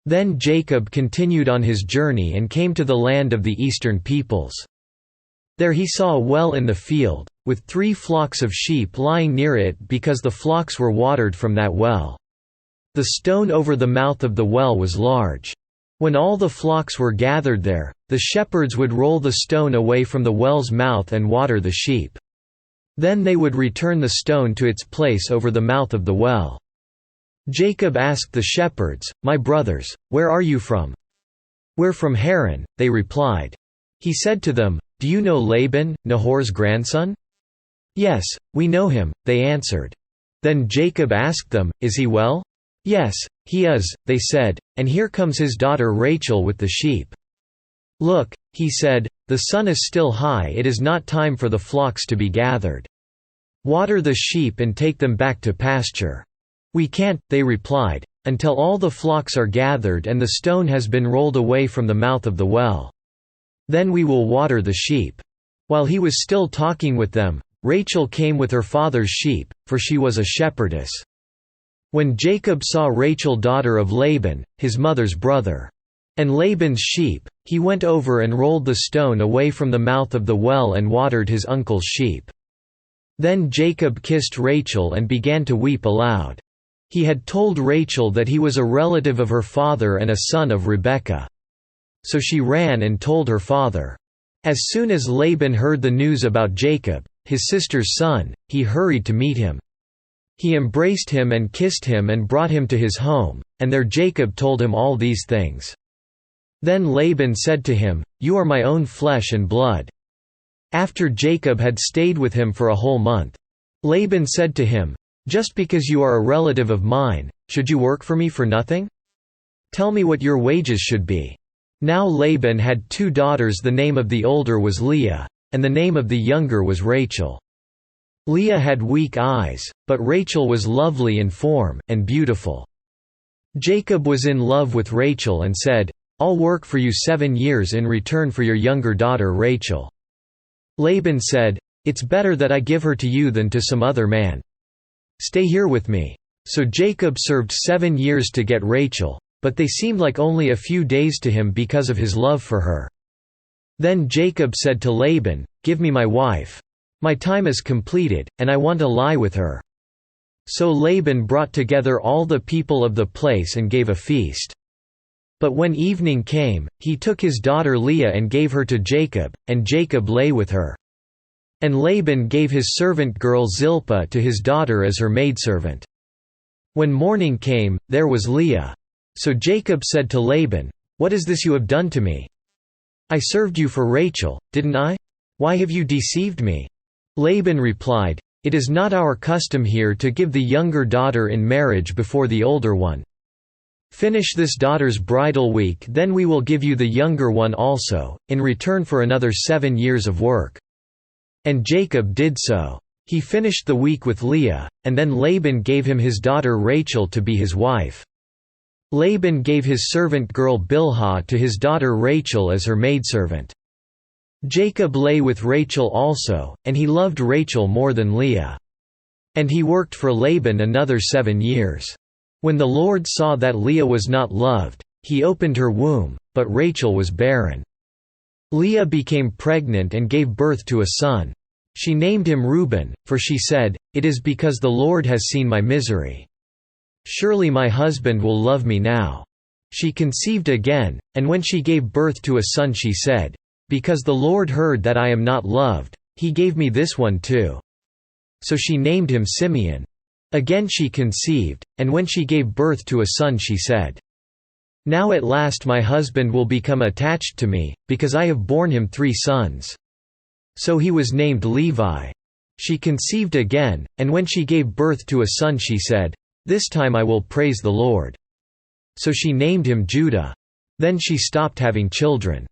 Then Jacob continued on his journey and came to the land of the eastern peoples. There he saw a well in the field, with 3 flocks of sheep lying near it because the flocks were watered from that well. The stone over the mouth of the well was large. When all the flocks were gathered there, the shepherds would roll the stone away from the well's mouth and water the sheep. Then they would return the stone to its place over the mouth of the well. Jacob asked the shepherds, "My brothers, where are you from?" "We're from Haran," they replied. He said to them, "Do you know Laban, Nahor's grandson?" "Yes, we know him," they answered. Then Jacob asked them, "Is he well?" "Yes, he is," they said, "and here comes his daughter Rachel with the sheep." "Look," he said, "the sun is still high, it is not time for the flocks to be gathered. Water the sheep and take them back to pasture." "We can't," they replied, "until all the flocks are gathered and the stone has been rolled away from the mouth of the well. Then we will water the sheep." While he was still talking with them, Rachel came with her father's sheep, for she was a shepherdess. When Jacob saw Rachel, daughter of Laban, his mother's brother, and Laban's sheep, he went over and rolled the stone away from the mouth of the well and watered his uncle's sheep. Then Jacob kissed Rachel and began to weep aloud. He had told Rachel that he was a relative of her father and a son of Rebekah. So she ran and told her father. As soon as Laban heard the news about Jacob, his sister's son, he hurried to meet him. He embraced him and kissed him and brought him to his home, and there Jacob told him all these things. Then Laban said to him, "You are my own flesh and blood." After Jacob had stayed with him for a whole month, Laban said to him, "Just because you are a relative of mine, should you work for me for nothing? Tell me what your wages should be." Now Laban had 2 daughters, the name of the older was Leah, and the name of the younger was Rachel. Leah had weak eyes, but Rachel was lovely in form, and beautiful. Jacob was in love with Rachel and said, "I'll work for you 7 years in return for your younger daughter Rachel." Laban said, "It's better that I give her to you than to some other man. Stay here with me." So Jacob served 7 years to get Rachel, but they seemed like only a few days to him because of his love for her. Then Jacob said to Laban, "Give me my wife. My time is completed, and I want to lie with her." So Laban brought together all the people of the place and gave a feast. But when evening came, he took his daughter Leah and gave her to Jacob, and Jacob lay with her. And Laban gave his servant girl Zilpah to his daughter as her maidservant. When morning came, there was Leah. So Jacob said to Laban, "What is this you have done to me? I served you for Rachel, didn't I? Why have you deceived me?" Laban replied, "It is not our custom here to give the younger daughter in marriage before the older one. Finish this daughter's bridal week, then we will give you the younger one also, in return for another 7 years of work." And Jacob did so. He finished the week with Leah, and then Laban gave him his daughter Rachel to be his wife. Laban gave his servant girl Bilhah to his daughter Rachel as her maidservant. Jacob lay with Rachel also, and he loved Rachel more than Leah. And he worked for Laban another 7 years. When the Lord saw that Leah was not loved, he opened her womb, but Rachel was barren. Leah became pregnant and gave birth to a son. She named him Reuben, for she said, "It is because the Lord has seen my misery. Surely my husband will love me now." She conceived again, and when she gave birth to a son she said, "Because the Lord heard that I am not loved, he gave me this one too." So she named him Simeon. Again she conceived, and when she gave birth to a son she said, "Now at last my husband will become attached to me, because I have borne him 3 sons." So he was named Levi. She conceived again, and when she gave birth to a son she said, "This time I will praise the Lord." So she named him Judah. Then she stopped having children.